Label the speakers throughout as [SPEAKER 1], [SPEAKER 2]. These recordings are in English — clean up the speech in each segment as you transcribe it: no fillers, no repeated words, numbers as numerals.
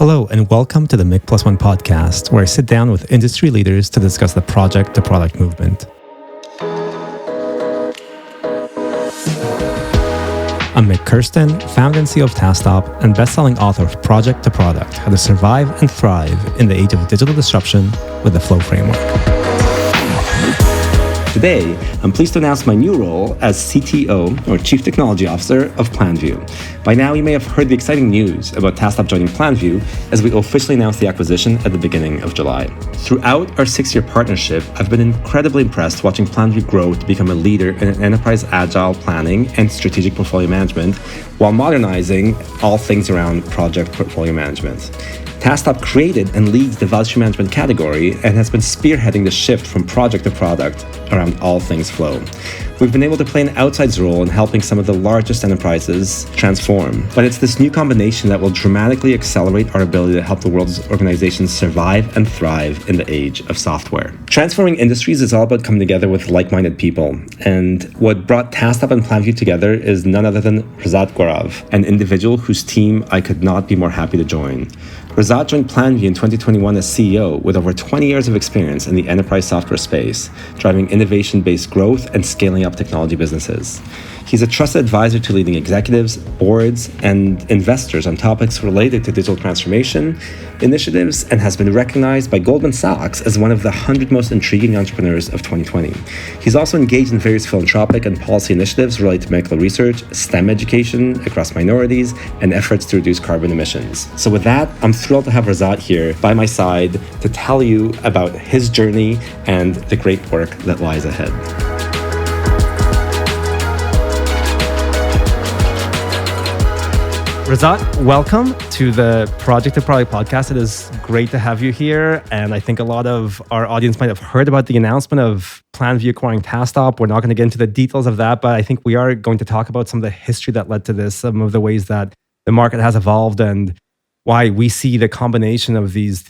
[SPEAKER 1] Hello, and welcome to the Mik One podcast, where I sit down with industry leaders to discuss the project-to-product movement. I'm Mik Kirsten, founder and CEO of Tasktop and best-selling author of Project to Product: How to Survive and Thrive in the Age of Digital Disruption with the Flow Framework. Today, I'm pleased to announce my new role as CTO, or Chief Technology Officer, of Planview. By now, you may have heard the exciting news about Tasktop joining Planview as we officially announced the acquisition at the beginning of July. Throughout our 6-year partnership, I've been incredibly impressed watching Planview grow to become a leader in enterprise agile planning and strategic portfolio management, while modernizing all things around project portfolio management. Tasktop created and leads the value stream management category and has been spearheading the shift from project to product around all things flow. We've been able to play an outsized role in helping some of the largest enterprises transform, but it's this new combination that will dramatically accelerate our ability to help the world's organizations survive and thrive in the age of software. Transforming industries is all about coming together with like-minded people, and what brought Tasktop and Planview together is none other than Razat Gaurav, an individual whose team I could not be more happy to join. Razat joined Planview in 2021 as CEO with over 20 years of experience in the enterprise software space, driving innovation-based growth and scaling up technology businesses. He's a trusted advisor to leading executives, boards, and investors on topics related to digital transformation initiatives and has been recognized by Goldman Sachs as one of the 100 most intriguing entrepreneurs of 2020. He's also engaged in various philanthropic and policy initiatives related to medical research, STEM education across minorities, and efforts to reduce carbon emissions. So with that, I'm thrilled to have Razat here by my side to tell you about his journey and the great work that lies ahead. Razat, welcome to the Project to Product podcast. It is great to have you here. And I think a lot of our audience might have heard about the announcement of Planview acquiring Tasktop. We're not going to get into the details of that, but I think we are going to talk about some of the history that led to this, some of the ways that the market has evolved, and why we see the combination of these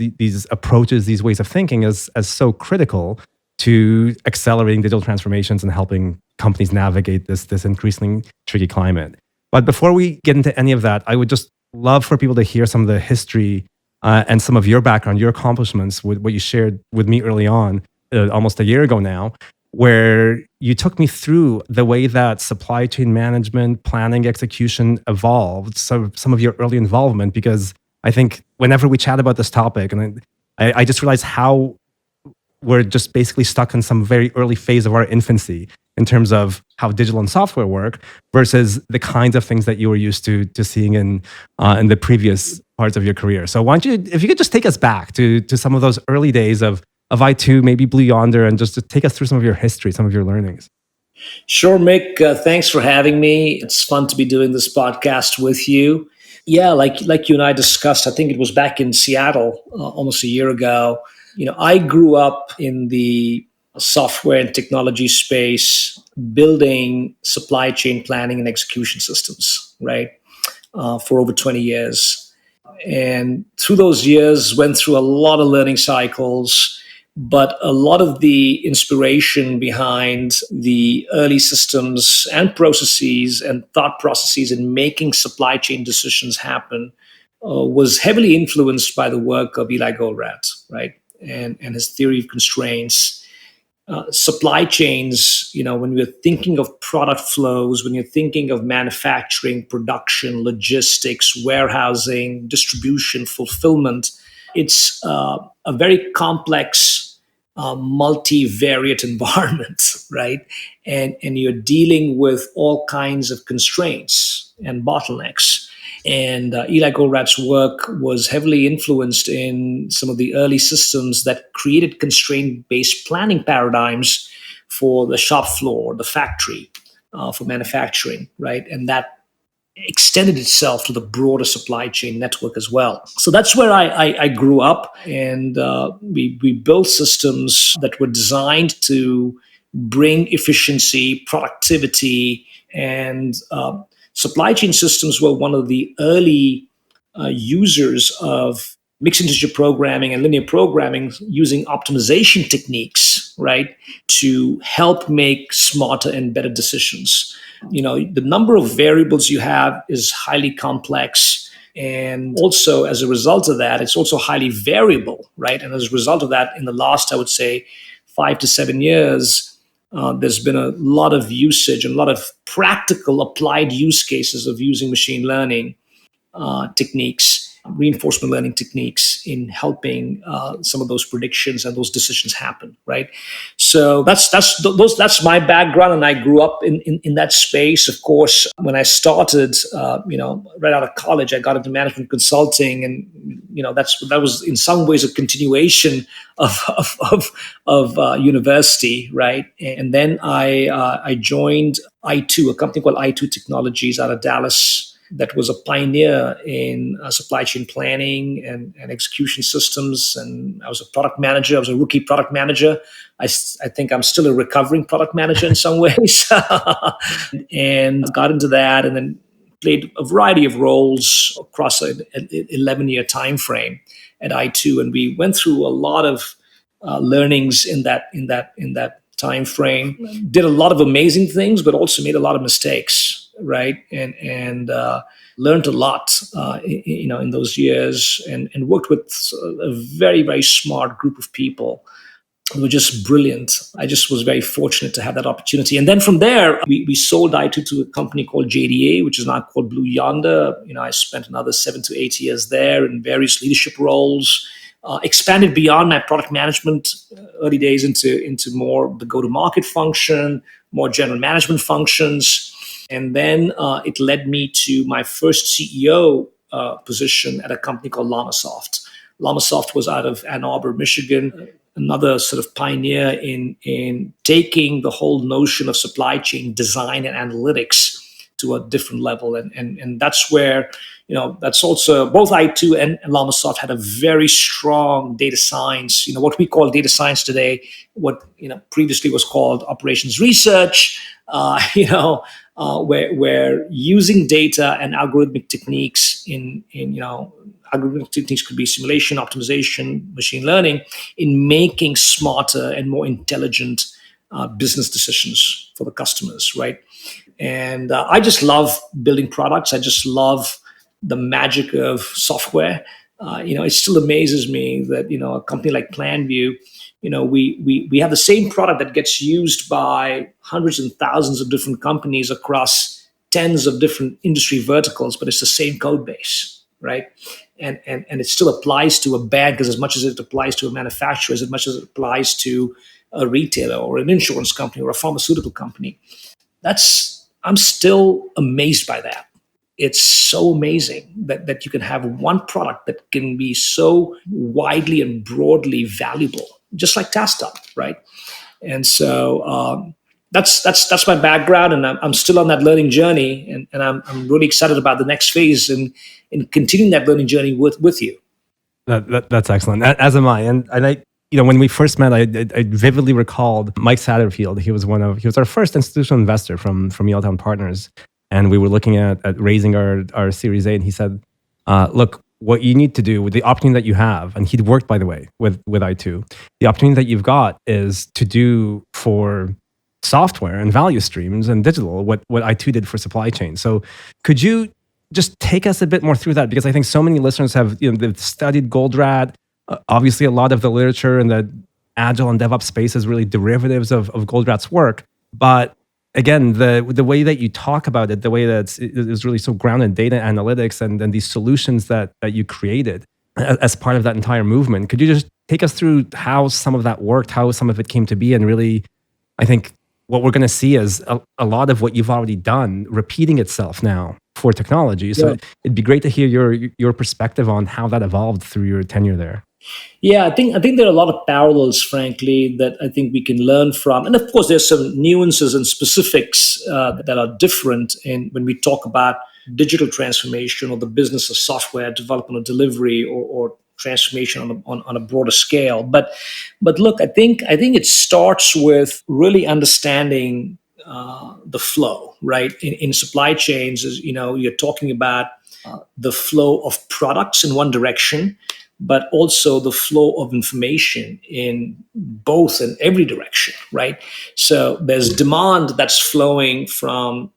[SPEAKER 1] approaches, these ways of thinking as so critical to accelerating digital transformations and helping companies navigate this increasingly tricky climate. But before we get into any of that, I would just love for people to hear some of the history and some of your background, your accomplishments with what you shared with me early on, almost a year ago now, where you took me through the way that supply chain management, planning, execution evolved, so some of your early involvement, because I think whenever we chat about this topic, and I just realized how we're just basically stuck in some very early phase of our infancy in terms of how digital and software work versus the kinds of things that you were used to seeing in the previous parts of your career. So why don't you, if you could just take us back to some of those early days of I2, maybe Blue Yonder, and just to take us through some of your history, some of your learnings.
[SPEAKER 2] Sure, Mik. Thanks for having me. It's fun to be doing this podcast with you. Yeah, like you and I discussed, I think it was back in Seattle almost a year ago. I grew up in the software and technology space, building supply chain planning and execution systems, right, for over 20 years. And through those years, went through a lot of learning cycles, but a lot of the inspiration behind the early systems and processes and thought processes in making supply chain decisions happen was heavily influenced by the work of Eli Goldratt, right, and his theory of constraints. Supply chains, when we're thinking of product flows, when you're thinking of manufacturing, production, logistics, warehousing, distribution, fulfillment, it's a very complex, multivariate environment, right? And you're dealing with all kinds of constraints and bottlenecks. And Eli Goldratt's work was heavily influenced in some of the early systems that created constraint-based planning paradigms for the shop floor, the factory, for manufacturing, right? And that extended itself to the broader supply chain network as well. So that's where I grew up, and we built systems that were designed to bring efficiency, productivity, and supply chain systems were one of the early users of mixed integer programming and linear programming using optimization techniques, right, to help make smarter and better decisions. The number of variables you have is highly complex. And also, as a result of that, it's also highly variable, right? And as a result of that, in the last, I would say, 5 to 7 years, there's been a lot of usage and a lot of practical applied use cases of using machine learning techniques, reinforcement learning techniques in helping some of those predictions and those decisions happen, right? So that's my background, and I grew up in that space. Of course, when I started, right out of college, I got into management consulting, and that was in some ways a continuation of university, right? And then I joined I2, a company called I2 Technologies out of Dallas, that was a pioneer in supply chain planning and execution systems. And I was a product manager. I was a rookie product manager. I think I'm still a recovering product manager in some ways. And got into that, and then played a variety of roles across an 11-year time frame at I2. And we went through a lot of learnings in that time frame. Did a lot of amazing things, but also made a lot of mistakes, right? And learned a lot, in those years, and worked with a very, very smart group of people who were just brilliant. I just was very fortunate to have that opportunity. And then from there, we sold I2 to a company called JDA, which is now called Blue Yonder. I spent another 7 to 8 years there in various leadership roles. Expanded beyond my product management early days into more the go-to-market function, more general management functions. And then it led me to my first CEO position at a company called Llamasoft. Llamasoft was out of Ann Arbor, Michigan, another sort of pioneer in taking the whole notion of supply chain design and analytics to a different level. And that's where, that's also both I2 and Llamasoft had a very strong data science, what we call data science today, what, previously was called operations research, where using data and algorithmic techniques in algorithmic techniques could be simulation, optimization, machine learning, in making smarter and more intelligent business decisions for the customers, right? And I just love building products. I just love the magic of software. It still amazes me that, a company like Planview, we have the same product that gets used by hundreds and thousands of different companies across tens of different industry verticals, but it's the same code base, right? And it still applies to a bank as much as it applies to a manufacturer, as much as it applies to a retailer or an insurance company or a pharmaceutical company. I'm still amazed by that. It's so amazing that you can have one product that can be so widely and broadly valuable, just like Tasktop, right? And so that's my background, and I'm still on that learning journey, and I'm really excited about the next phase and in continuing that learning journey with you.
[SPEAKER 1] That's excellent. As am I. And I, when we first met, I vividly recalled Mike Satterfield. He was our first institutional investor from Yaletown Partners. And we were looking at raising our Series A, and he said, look, what you need to do with the opportunity that you have, and he'd worked, by the way, with I2, the opportunity that you've got is to do for software and value streams and digital what I2 did for supply chain. So could you just take us a bit more through that? Because I think so many listeners have, they've studied Goldratt. Obviously, a lot of the literature in the Agile and DevOps space is really derivatives of Goldratt's work. But again, the way that you talk about it, the way that it is really so grounded in data analytics and these solutions that you created as part of that entire movement. Could you just take us through how some of that worked, how some of it came to be, and really, I think what we're going to see is a lot of what you've already done repeating itself now for technology. So yeah, it'd be great to hear your perspective on how that evolved through your tenure there.
[SPEAKER 2] Yeah, I think there are a lot of parallels, frankly, that I think we can learn from, and of course, there's some nuances and specifics that are different when we talk about digital transformation or the business of software development or delivery or transformation on a broader scale. But look, I think it starts with really understanding the flow, right? In supply chains, as you're talking about the flow of products in one direction, but also the flow of information in both and every direction, right? So there's demand that's flowing from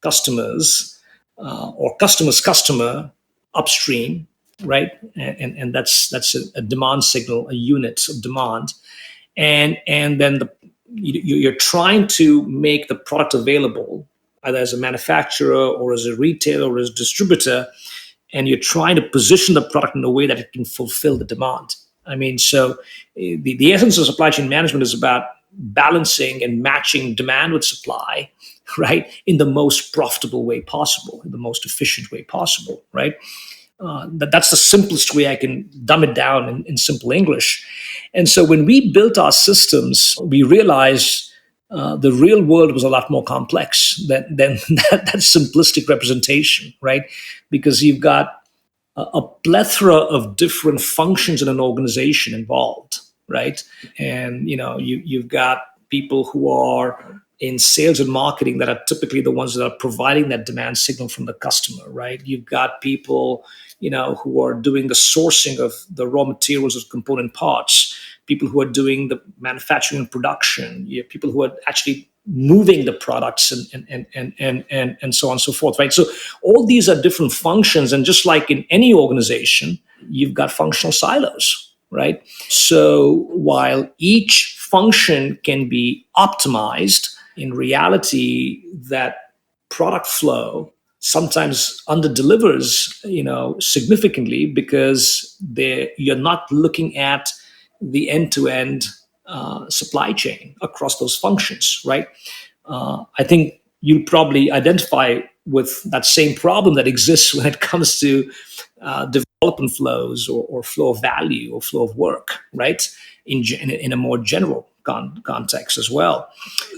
[SPEAKER 2] customers or customer's customer upstream, right? And that's a demand signal, a unit of demand, and then you're trying to make the product available either as a manufacturer or as a retailer or as a distributor, and you're trying to position the product in a way that it can fulfill the demand. I mean, so the essence of supply chain management is about balancing and matching demand with supply, right, in the most profitable way possible, in the most efficient way possible, right? That's the simplest way I can dumb it down in simple English. And so when we built our systems, we realized the real world was a lot more complex than that simplistic representation, right? Because you've got a plethora of different functions in an organization involved, right? And you've got people who are in sales and marketing that are typically the ones that are providing that demand signal from the customer, right? You've got people, who are doing the sourcing of the raw materials of component parts, people who are doing the manufacturing and production, you have people who are actually moving the products and so on and so forth, right? So all these are different functions, and just like in any organization, you've got functional silos, right? So while each function can be optimized, in reality, that product flow sometimes under delivers, significantly, because you're not looking at the end-to-end supply chain across those functions, right? I think you probably identify with that same problem that exists when it comes to development flows, or flow of value, or flow of work, right? In a more general context as well.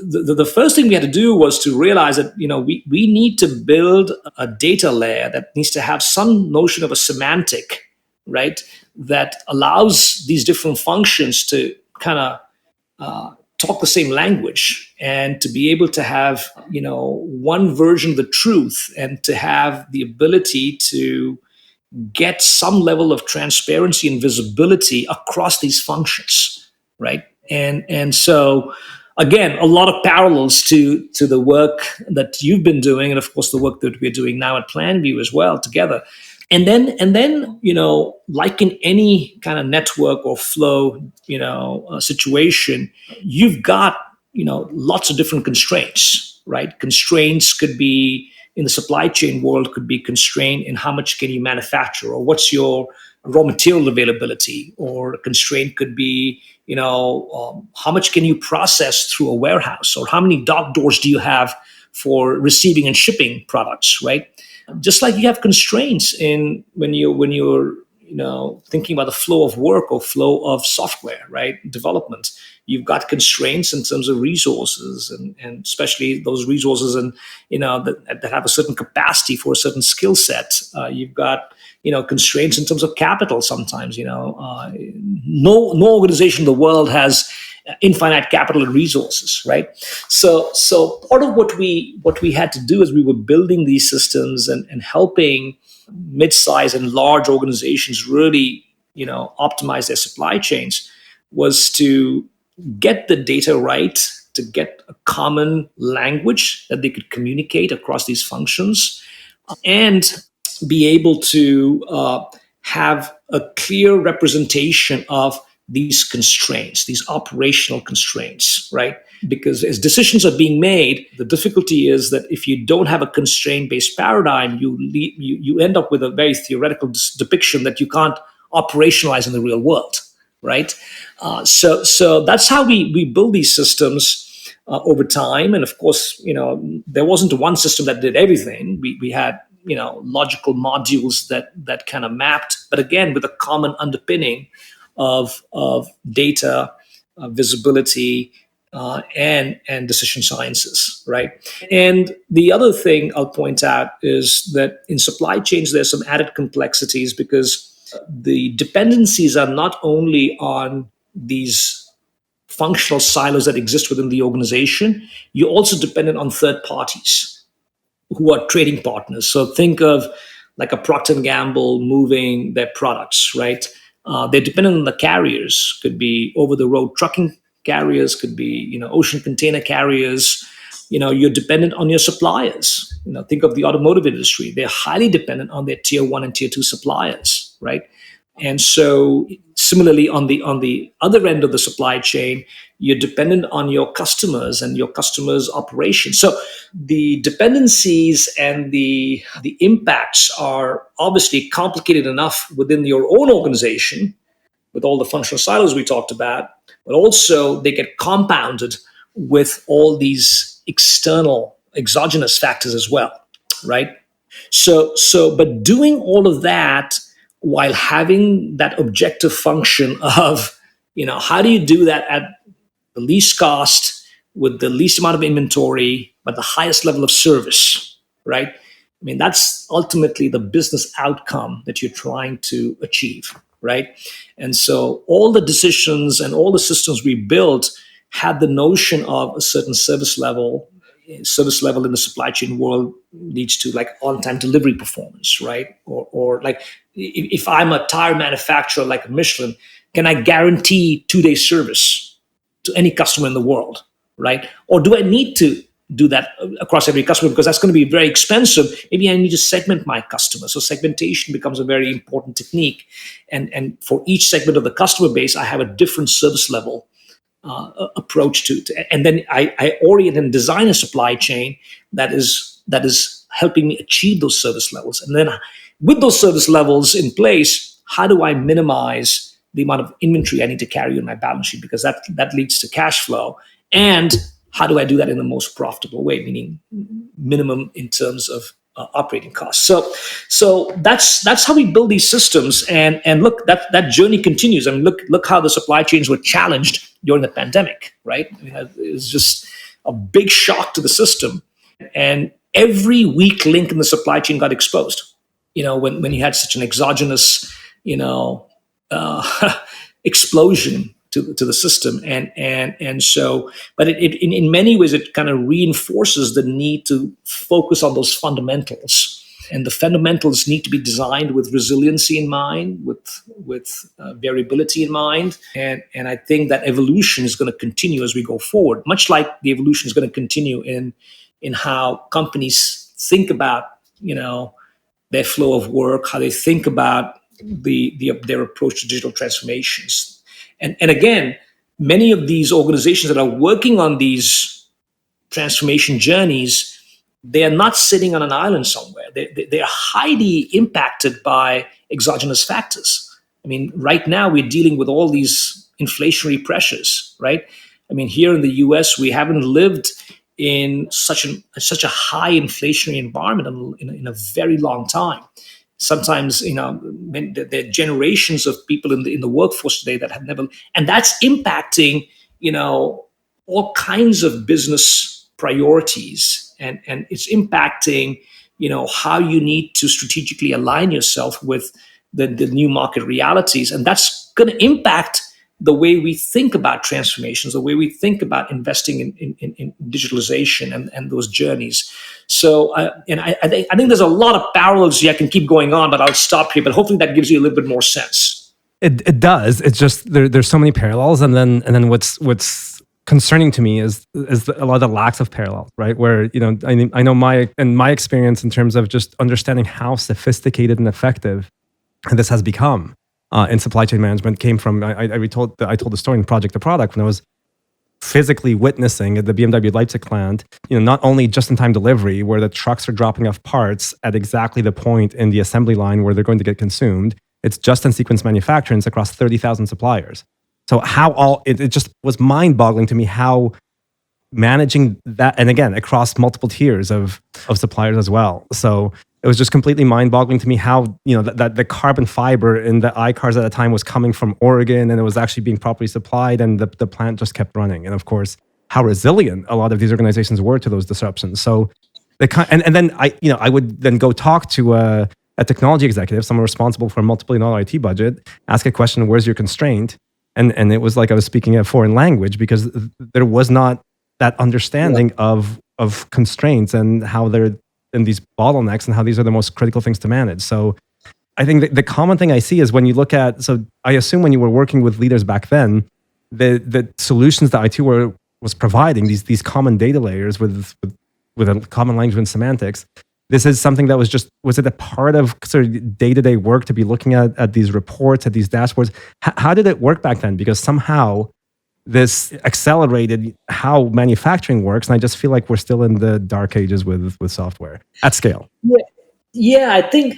[SPEAKER 2] The first thing we had to do was to realize that we need to build a data layer that needs to have some notion of a semantic, right, that allows these different functions to kind of talk the same language, and to be able to have one version of the truth, and to have the ability to get some level of transparency and visibility across these functions, right? And so again, a lot of parallels to the work that you've been doing, and of course the work that we're doing now at Planview as well together. And then like in any kind of network or flow situation, you've got lots of different constraints, right? Constraints could be, in the supply chain world, could be constrained in how much can you manufacture, or what's your raw material availability, or a constraint could be how much can you process through a warehouse, or how many dock doors do you have for receiving and shipping products, right? Just like you have constraints in when you're thinking about the flow of work or flow of software, right? Development. You've got constraints in terms of resources, and especially those resources and that have a certain capacity for a certain skill set. You've got constraints in terms of capital. Sometimes no organization in the world has infinite capital and resources, right? So part of what we had to do as we were building these systems and helping mid-sized and large organizations really optimize their supply chains, was to get the data right, to get a common language that they could communicate across these functions, and be able to have a clear representation of these constraints, these operational constraints, right? Because as decisions are being made, the difficulty is that if you don't have a constraint-based paradigm, you end up with a very theoretical depiction that you can't operationalize in the real world, right? So that's how we build these systems over time. And of course, there wasn't one system that did everything. We had logical modules that kind of mapped, but again, with a common underpinning of data, visibility, and decision sciences, right? And the other thing I'll point out is that in supply chains, there's some added complexities, because the dependencies are not only on these functional silos that exist within the organization, you're also dependent on third parties who are trading partners. So think of like a Procter & Gamble moving their products, right? They're dependent on the carriers. Could be over-the-road trucking carriers, could be ocean container carriers, you're dependent on your suppliers. Think of the automotive industry. They're highly dependent on their tier one and tier two suppliers, right? And so similarly on the other end of the supply chain, you're dependent on your customers and your customers' operations. So the dependencies and the impacts are obviously complicated enough within your own organization with all the functional silos we talked about, but also they get compounded with all these external exogenous factors as well, right? But doing all of that while having that objective function of, how do you do that at the least cost with the least amount of inventory, but the highest level of service, right? I mean, that's ultimately the business outcome that you're trying to achieve, right? And so all the decisions and all the systems we built had the notion of a certain service level in the supply chain world leads to like on-time delivery performance, right? Or like if I'm a tire manufacturer like Michelin, can I guarantee 2-day service to any customer in the world, right? Or do I need to do that across every customer because that's going to be very expensive? Maybe I need to segment my customers. So segmentation becomes a very important technique. And for each segment of the customer base, I have a different service level approach to and then I orient and design a supply chain that is helping me achieve those service levels. And then with those service levels in place, how do I minimize the amount of inventory I need to carry on my balance sheet? Because that leads to cash flow. And how do I do that in the most profitable way, meaning minimum in terms of operating costs? So that's how we build these systems. And look, that journey continues. I mean, look how the supply chains were challenged during the pandemic, right? I mean, it was just a big shock to the system, and every weak link in the supply chain got exposed. When you had such an exogenous, explosion to the system, and so, but it in many ways it kind of reinforces the need to focus on those fundamentals, and the fundamentals need to be designed with resiliency in mind, with variability in mind, and I think that evolution is going to continue as we go forward, much like the evolution is going to continue in how companies think about their flow of work, how they think about their approach to digital transformations. And again, many of these organizations that are working on these transformation journeys, they are not sitting on an island somewhere. They are highly impacted by exogenous factors. I mean, right now we're dealing with all these inflationary pressures, right? I mean, here in the US, we haven't lived in such a high inflationary environment in a very long time. Sometimes, there are generations of people in the workforce today that have never, and that's impacting, all kinds of business priorities, and it's impacting, how you need to strategically align yourself with the new market realities, and that's going to impact the way we think about transformations, the way we think about investing in digitalization and those journeys. So, I think there's a lot of parallels here. I can keep going on, but I'll stop here. But hopefully that gives you a little bit more sense.
[SPEAKER 3] It does. It's just there's so many parallels, and then what's concerning to me is a lot of the lacks of parallels, right? Where I know my experience in terms of just understanding how sophisticated and effective this has become in supply chain management came from I told the story in Project to Product when I was physically witnessing at the BMW Leipzig plant, not only just-in-time delivery where the trucks are dropping off parts at exactly the point in the assembly line where they're going to get consumed. It's just-in-sequence manufacturing. It's across 30,000 suppliers. So it just was mind-boggling to me how managing that, and again, across multiple tiers of suppliers as well. So it was just completely mind-boggling to me how, that the carbon fiber in the iCars at the time was coming from Oregon, and it was actually being properly supplied, and the plant just kept running. And of course, how resilient a lot of these organizations were to those disruptions. So and then I would then go talk to a technology executive, someone responsible for a multi-billion-dollar IT budget, ask a question, where's your constraint? And it was like I was speaking a foreign language because there was not that understanding of constraints and how they're in these bottlenecks and how these are the most critical things to manage. So I think the common thing I see is when you look at, so I assume when you were working with leaders back then, the solutions that IT were was providing these common data layers with a common language and semantics. This is something that was it a part of sort of day-to-day work to be looking at these reports, at these dashboards? How did it work back then? Because somehow this accelerated how manufacturing works, and I just feel like we're still in the dark ages with software at scale.
[SPEAKER 2] Yeah, I think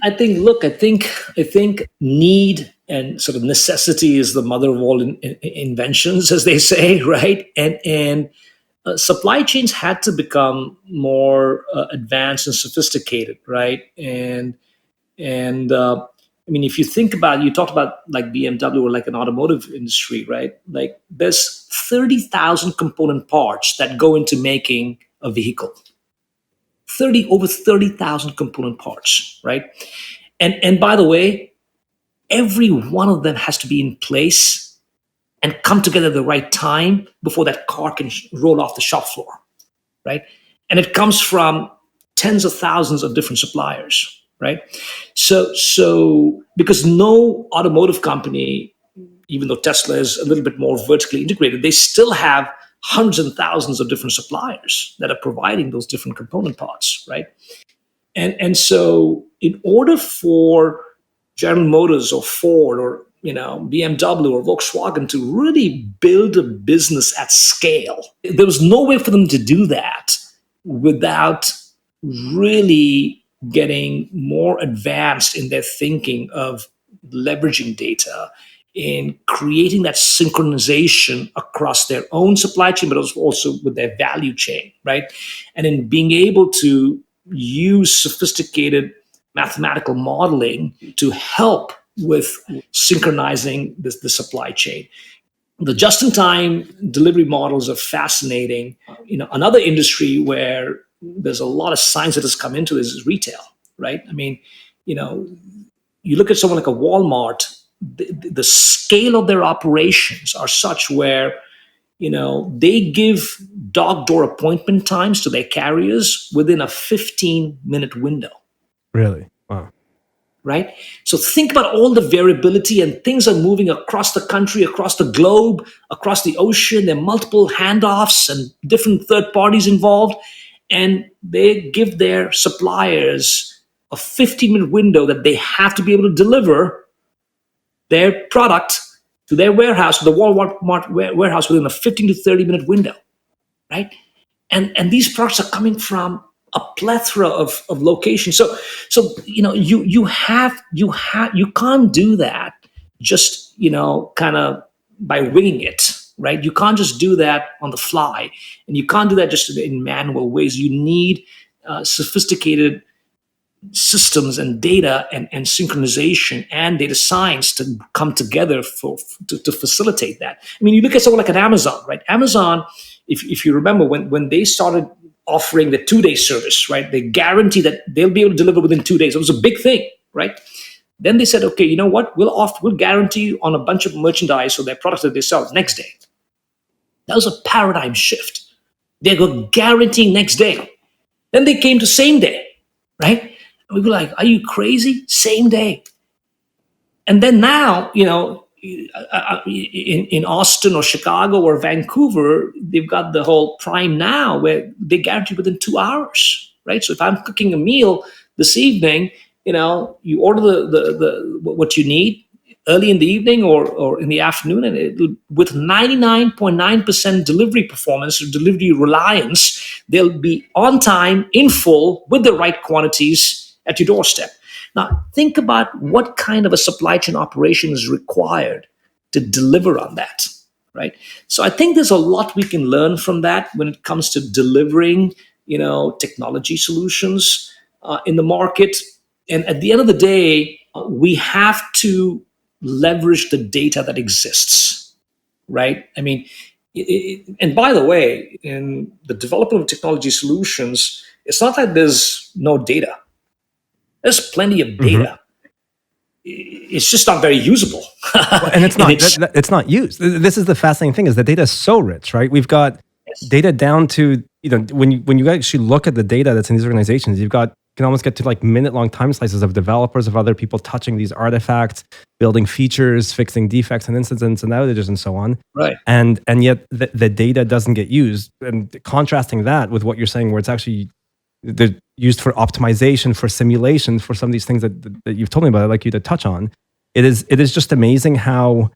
[SPEAKER 2] need and sort of necessity is the mother of all inventions, as they say, right? And supply chains had to become more advanced and sophisticated, right? And I mean, if you think about, you talked about like BMW or like an automotive industry, right? Like there's 30,000 component parts that go into making a vehicle. Over 30,000 component parts, right? And by the way, every one of them has to be in place and come together at the right time before that car can roll off the shop floor, right? And it comes from tens of thousands of different suppliers, right? So because no automotive company, even though Tesla is a little bit more vertically integrated, they still have hundreds and thousands of different suppliers that are providing those different component parts, right? And so in order for General Motors or Ford or BMW or Volkswagen to really build a business at scale, there was no way for them to do that without really getting more advanced in their thinking of leveraging data, in creating that synchronization across their own supply chain, but also with their value chain, right? And in being able to use sophisticated mathematical modeling to help with synchronizing the supply chain. The just-in-time delivery models are fascinating. Another industry where there's a lot of science that has come into this is retail, right? I mean, you look at someone like a Walmart, the scale of their operations are such where, they give dog door appointment times to their carriers within a 15-minute window.
[SPEAKER 3] Really? Wow.
[SPEAKER 2] Right? So think about all the variability, and things are moving across the country, across the globe, across the ocean. There are multiple handoffs and different third parties involved. And they give their suppliers a 15-minute window that they have to be able to deliver their product to their warehouse, to the Walmart warehouse within a 15 to 30-minute window, right? And these products are coming from a plethora of locations. So you can't do that just kind of by winging it, right? You can't just do that on the fly, and you can't do that just in manual ways. You need sophisticated systems and data and synchronization and data science to come together to facilitate that. I mean, you look at someone like an Amazon, right? Amazon, if you remember when they started offering the 2-day service, right? They guarantee that they'll be able to deliver within 2 days. It was a big thing, right? Then they said, okay, you know what? We'll guarantee on a bunch of merchandise or their products that they sell next day. That was a paradigm shift. They were guaranteeing next day. Then they came to same day, right? And we were like, are you crazy? Same day. And then now, in Austin or Chicago or Vancouver, they've got the whole Prime Now where they guarantee within 2 hours, right? So if I'm cooking a meal this evening, you order the what you need early in the evening or in the afternoon, and with 99.9% delivery performance or delivery reliance, they'll be on time, in full, with the right quantities at your doorstep. Now, think about what kind of a supply chain operation is required to deliver on that, right? So I think there's a lot we can learn from that when it comes to delivering, technology solutions in the market. And at the end of the day, we have to leverage the data that exists, right? I mean, and by the way, in the development of technology solutions, it's not that there's no data. There's plenty of data. Mm-hmm. It's just not very usable.
[SPEAKER 3] And it's not. It's not used. This is the fascinating thing: is the data is so rich, right? We've got data down to when you actually look at the data that's in these organizations, you've got can almost get to like minute-long time slices of developers, of other people touching these artifacts, building features, fixing defects and incidents and outages and so on.
[SPEAKER 2] Right.
[SPEAKER 3] And yet the data doesn't get used. And contrasting that with what you're saying, where it's actually they're used for optimization, for simulation, for some of these things that you've told me about, I'd like you to touch on. It is just amazing how,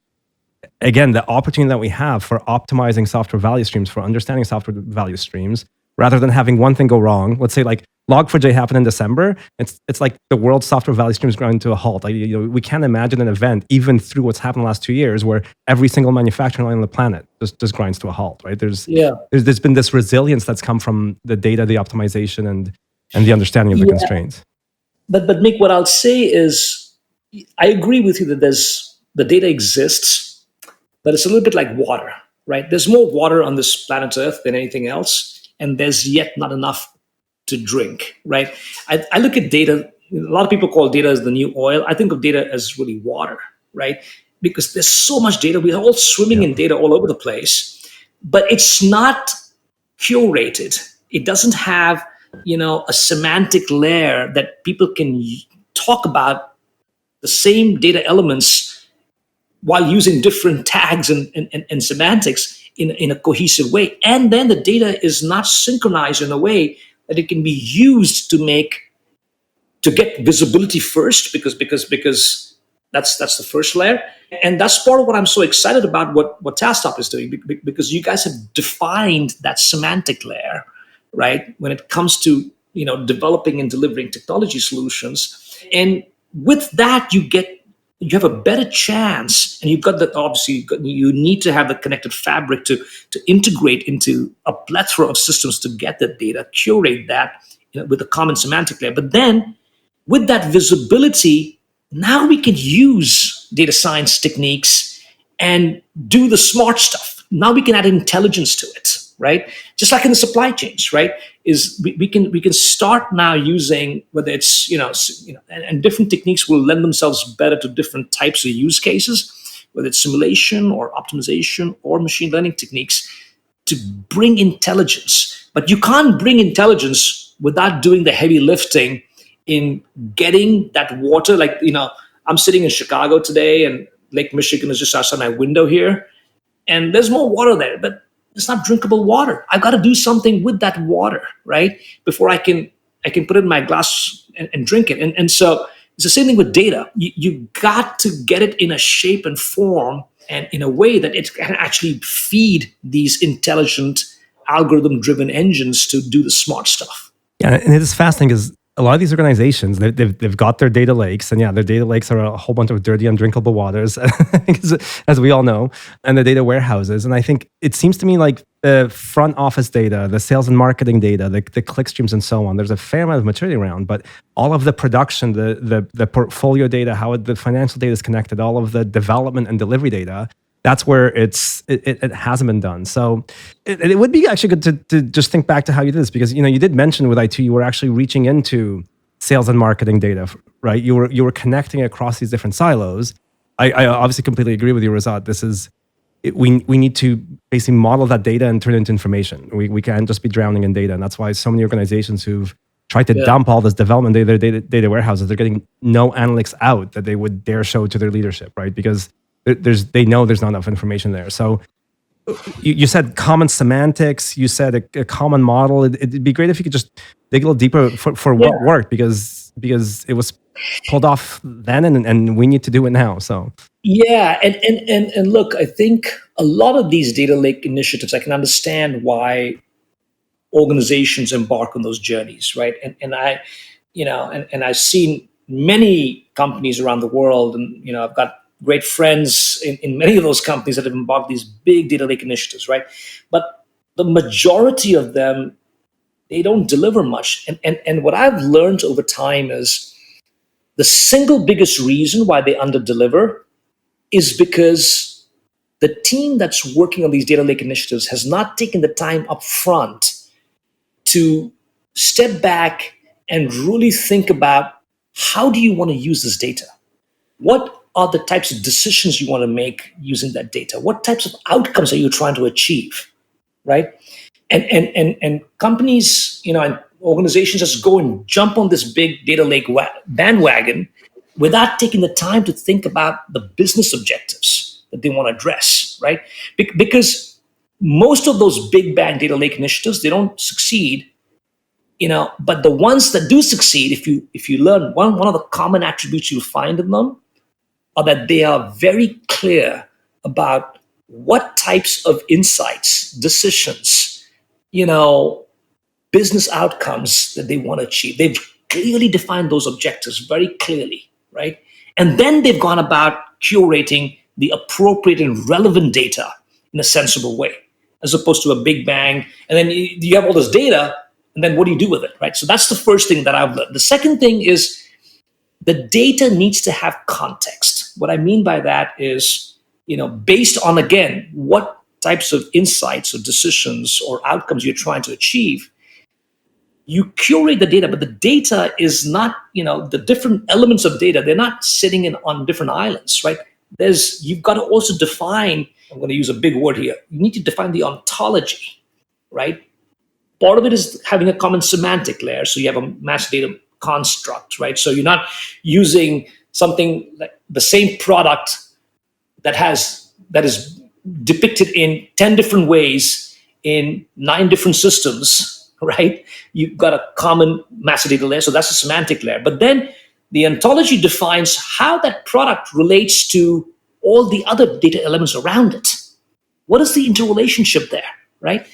[SPEAKER 3] again, the opportunity that we have for optimizing software value streams, for understanding software value streams, rather than having one thing go wrong. Let's say like Log4j happened in December. It's like the world's software value streams grind to a halt. Like, we can't imagine an event, even through what's happened in the last 2 years, where every single manufacturing line on the planet just grinds to a halt, right? There's been this resilience that's come from the data, the optimization, and the understanding of the constraints.
[SPEAKER 2] But Mik, what I'll say is, I agree with you that the data exists, but it's a little bit like water, right? There's more water on this planet Earth than anything else, and there's yet not enough to drink, right? I look at data. A lot of people call data as the new oil. I think of data as really water, right? Because there's so much data. We're all swimming in data all over the place, but it's not curated. It doesn't have, a semantic layer that people can talk about the same data elements while using different tags and semantics in a cohesive way. And then the data is not synchronized in a way that it can be used to get visibility first, because that's the first layer. And that's part of what I'm so excited about what Tasktop is doing, because you guys have defined that semantic layer, right? When it comes to, developing and delivering technology solutions. And with that, you have a better chance, and you've got you need to have the connected fabric to integrate into a plethora of systems to get that data, curate that, with a common semantic layer. But then with that visibility, now we can use data science techniques and do the smart stuff. Now we can add intelligence to it, right? Just like in the supply chains, right? Is we can start now using, whether it's, and different techniques will lend themselves better to different types of use cases, whether it's simulation or optimization or machine learning techniques, to bring intelligence. But you can't bring intelligence without doing the heavy lifting in getting that water. Like, I'm sitting in Chicago today, and Lake Michigan is just outside my window here, and there's more water there, but it's not drinkable water. I've got to do something with that water, right? Before I can put it in my glass and drink it. And so it's the same thing with data. You got to get it in a shape and form, and in a way that it can actually feed these intelligent algorithm-driven engines to do the smart stuff.
[SPEAKER 3] Yeah, and it is fascinating because a lot of these organizations, they've got their data lakes, and their data lakes are a whole bunch of dirty, undrinkable waters, as we all know, and the data warehouses. And I think it seems to me like the front office data, the sales and marketing data, the click streams and so on, there's a fair amount of maturity around, but all of the production, the portfolio data, how the financial data is connected, all of the development and delivery data, that's where it hasn't been done. So it would be actually good to just think back to how you did this, because you did mention with IT you were actually reaching into sales and marketing data, right? You were connecting across these different silos. I obviously completely agree with you, Razat. We need to basically model that data and turn it into information. We can't just be drowning in data, and that's why so many organizations who've tried to dump all this development data warehouses, they're getting no analytics out that they would dare show to their leadership, right? Because they know there's not enough information there. So you said common semantics, you said a common model. It'd be great if you could just dig a little deeper for what worked, because it was pulled off then, and we need to do it now. So
[SPEAKER 2] and look, I think a lot of these data lake initiatives, I can understand why organizations embark on those journeys, right? And I've seen many companies around the world, and I've got great friends in many of those companies that have embarked these big data lake initiatives, right? But the majority of them, they don't deliver much. And what I've learned over time is the single biggest reason why they underdeliver is because the team that's working on these data lake initiatives has not taken the time up front to step back and really think about, how do you want to use this data? What are the types of decisions you want to make using that data? What types of outcomes are you trying to achieve, right? And companies, and organizations just go and jump on this big data lake bandwagon without taking the time to think about the business objectives that they want to address, right? Because most of those big bang data lake initiatives, they don't succeed, but the ones that do succeed, if you learn one of the common attributes you'll find in them are that they are very clear about what types of insights, decisions, business outcomes that they want to achieve. They've clearly defined those objectives very clearly, right? And then they've gone about curating the appropriate and relevant data in a sensible way, as opposed to a big bang. And then you have all this data, and then what do you do with it, right? So that's the first thing that I've learned. The second thing is the data needs to have context. What I mean by that is, based on, again, what types of insights or decisions or outcomes you're trying to achieve, you curate the data, but the data is not, the different elements of data, they're not sitting on different islands, right? You've got to also define, I'm going to use a big word here, you need to define the ontology, right? Part of it is having a common semantic layer. So you have a master data construct, right? So you're not using something like the same product that is depicted in 10 different ways in 9 different systems, right? You've got a common master data layer. So that's a semantic layer. But then the ontology defines how that product relates to all the other data elements around it. What is the interrelationship there, right?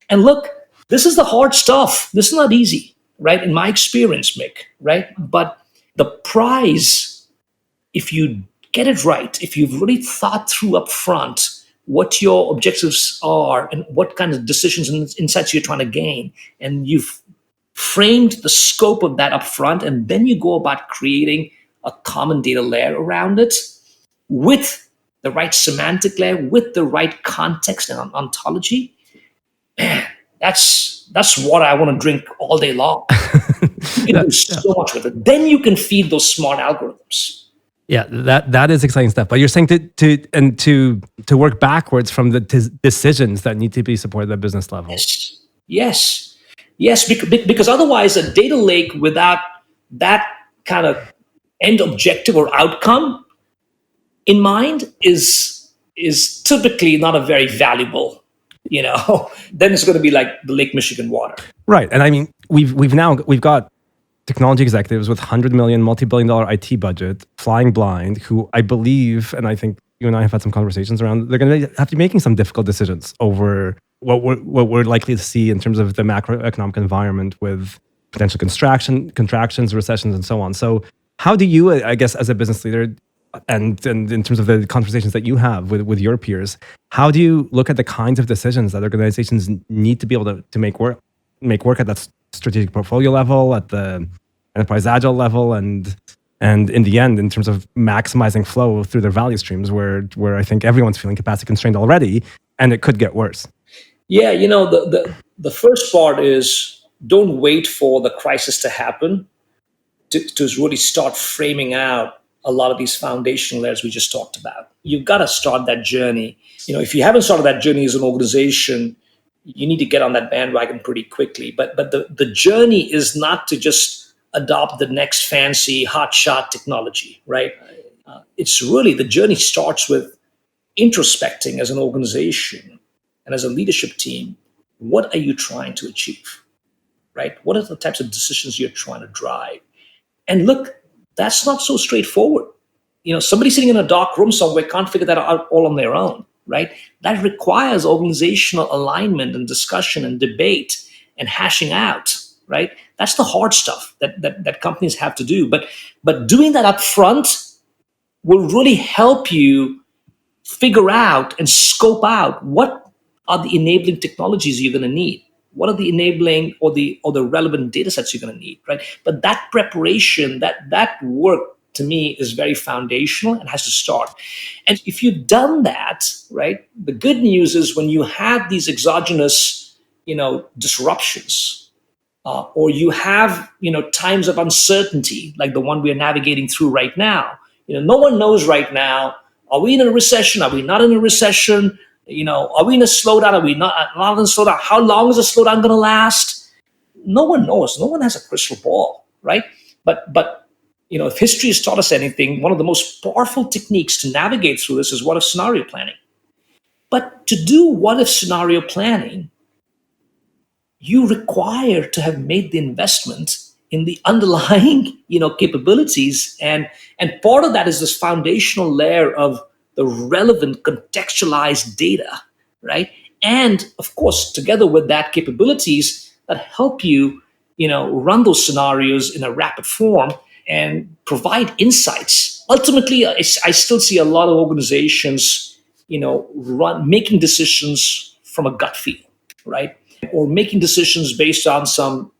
[SPEAKER 2] And look, this is the hard stuff. This is not easy, right? In my experience, Mik, right? But the prize, if you get it right, if you've really thought through up front what your objectives are and what kind of decisions and insights you're trying to gain, and you've framed the scope of that up front, and then you go about creating a common data layer around it with the right semantic layer, with the right context and ontology, man, that's what I want to drink all day long. You can do so much with it. Then you can feed those smart algorithms.
[SPEAKER 3] Yeah, that is exciting stuff. But you're saying to work backwards from the decisions that need to be supported at business level.
[SPEAKER 2] Yes. Because otherwise, a data lake without that kind of end objective or outcome in mind is typically not a very valuable. Then it's going to be like the Lake Michigan water.
[SPEAKER 3] Right. And I mean, we've got technology executives with $100 million, multi-billion-dollar IT budget flying blind, who I believe, and I think you and I have had some conversations around, they're going to have to be making some difficult decisions over what we're likely to see in terms of the macroeconomic environment with potential contractions, recessions, and so on. So how do you, I guess, as a business leader, and in terms of the conversations that you have with your peers, how do you look at the kinds of decisions that organizations need to be able to make work at that strategic portfolio level, at the enterprise agile level, and in the end, in terms of maximizing flow through their value streams, where I think everyone's feeling capacity constrained already, and it could get worse?
[SPEAKER 2] Yeah, the first part is don't wait for the crisis to happen to really start framing out a lot of these foundational layers we just talked about. You've got to start that journey. If you haven't started that journey as an organization, you need to get on that bandwagon pretty quickly. But the journey is not to just adopt the next fancy hotshot technology, right? It's really, the journey starts with introspecting as an organization and as a leadership team. What are you trying to achieve, right? What are the types of decisions you're trying to drive? And look, that's not so straightforward. Somebody sitting in a dark room somewhere can't figure that out all on their own, right? That requires organizational alignment and discussion and debate and hashing out, right? That's the hard stuff that companies have to do. But doing that up front will really help you figure out and scope out what are the enabling technologies you're going to need. What are the enabling or the relevant data sets you're going to need, right? But that preparation, that work, to me, is very foundational and has to start. And if you've done that, right, the good news is when you have these exogenous, disruptions, or you have, times of uncertainty like the one we are navigating through right now. No one knows right now, are we in a recession? Are we not in a recession? Are we in a slowdown? Are we not in a slowdown? How long is the slowdown going to last? no one knows. No one has a crystal ball, right? But if history has taught us anything, one of the most powerful techniques to navigate through this is what if scenario planning. But to do what if scenario planning, you require to have made the investment in the underlying capabilities, and part of that is this foundational layer of the relevant contextualized data, right? And of course, together with that, capabilities that help you run those scenarios in a rapid form and provide insights. Ultimately, I still see a lot of organizations making decisions from a gut feel, right? Or making decisions based on some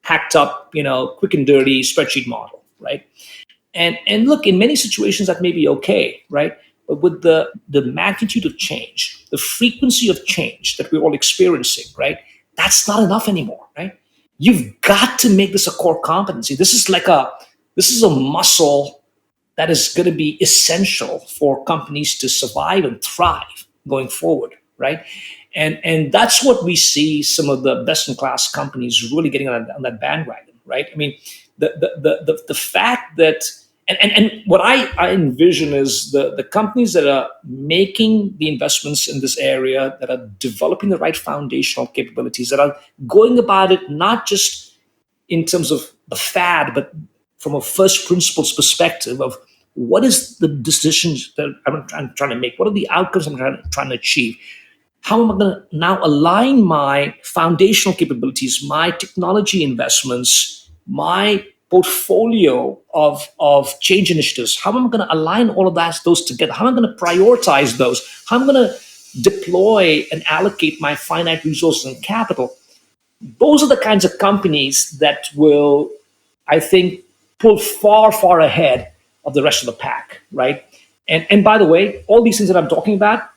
[SPEAKER 2] hacked up, quick and dirty spreadsheet model, right? And look, in many situations that may be okay, right? But with the magnitude of change, the frequency of change that we're all experiencing, right? That's not enough anymore, right? You've got to make this a core competency. This is a muscle that is going to be essential for companies to survive and thrive going forward, right? And that's what we see some of the best in class companies really getting on that bandwagon, right? I mean, the fact that and what I envision is the companies that are making the investments in this area, that are developing the right foundational capabilities, that are going about it not just in terms of the fad, but from a first principles perspective of what is the decisions that I'm trying to make, what are the outcomes I'm trying to achieve. How am I going to now align my foundational capabilities, my technology investments, my portfolio of change initiatives? How am I going to align all of those together? How am I going to prioritize those? How am I going to deploy and allocate my finite resources and capital? Those are the kinds of companies that will, I think, pull far, far ahead of the rest of the pack, right? And by the way, all these things that I'm talking about,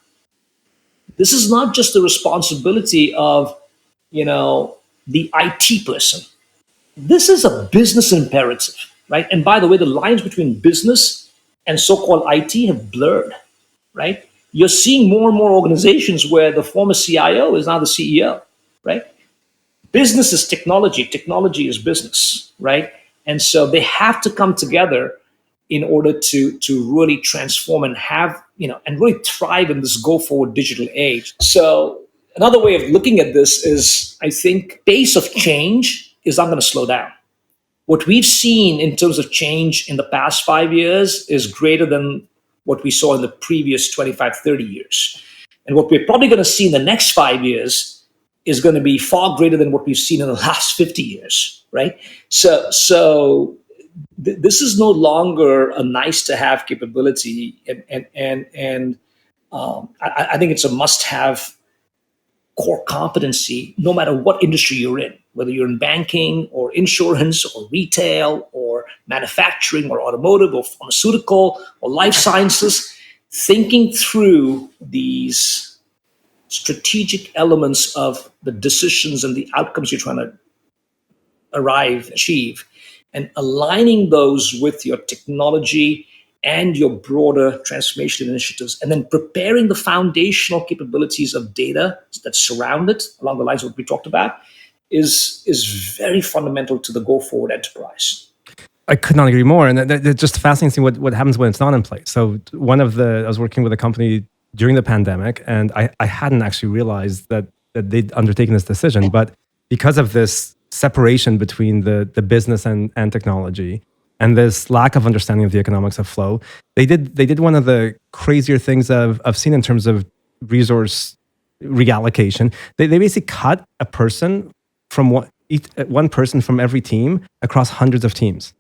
[SPEAKER 2] this is not just the responsibility of, the IT person. This is a business imperative, right? And by the way, the lines between business and so-called IT have blurred, right? You're seeing more and more organizations where the former CIO is now the CEO, right? Business is technology, technology is business, right? And so they have to come together in order to really transform and have, and really thrive in this go forward digital age. So another way of looking at this is, I think, pace of change is not going to slow down. What we've seen in terms of change in the past 5 years is greater than what we saw in the previous 25, 30 years. And what we're probably going to see in the next 5 years is going to be far greater than what we've seen in the last 50 years, right? So this is no longer a nice to have capability, and I think it's a must have core competency no matter what industry you're in, whether you're in banking or insurance or retail or manufacturing or automotive or pharmaceutical or life sciences. Thinking through these strategic elements of the decisions and the outcomes you're trying to achieve, and aligning those with your technology and your broader transformation initiatives, and then preparing the foundational capabilities of data that surround it along the lines of what we talked about is very fundamental to the go-forward enterprise.
[SPEAKER 3] I could not agree more. And it's just fascinating what happens when it's not in place. So I was working with a company during the pandemic, and I hadn't actually realized that they'd undertaken this decision. But because of this separation between the business and technology, and this lack of understanding of the economics of flow, they did one of the crazier things I've seen in terms of resource reallocation. They basically cut a person from one person from every team across hundreds of teams.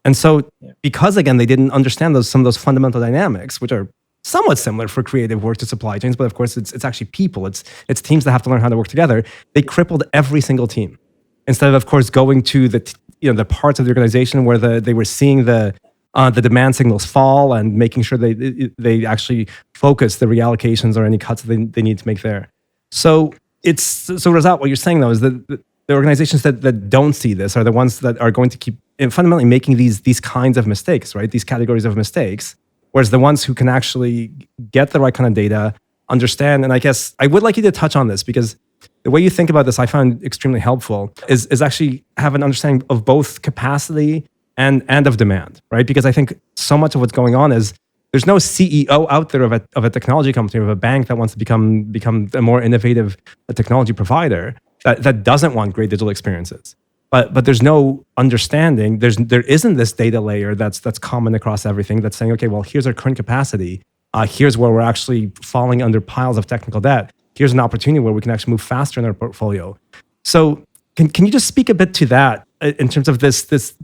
[SPEAKER 3] And so, because again, they didn't understand some of those fundamental dynamics, which are somewhat similar for creative work to supply chains, but of course, it's actually people. It's teams that have to learn how to work together. They crippled every single team, instead of course, going to the parts of the organization where they were seeing the demand signals fall and making sure they actually focus the reallocations or any cuts that they need to make there. So Razat, what you're saying though is that the organizations that don't see this are the ones that are going to keep fundamentally making these kinds of mistakes, right? These categories of mistakes. Whereas the ones who can actually get the right kind of data, understand, and I guess I would like you to touch on this because the way you think about this, I found extremely helpful, is actually have an understanding of both capacity and of demand, right? Because I think so much of what's going on is there's no CEO out there of a technology company or of a bank that wants to become a more innovative technology provider that doesn't want great digital experiences. But there's no understanding. There isn't this data layer that's common across everything that's saying, okay, well, here's our current capacity. Here's where we're actually falling under piles of technical debt. Here's an opportunity where we can actually move faster in our portfolio. So can you just speak a bit to that in terms of this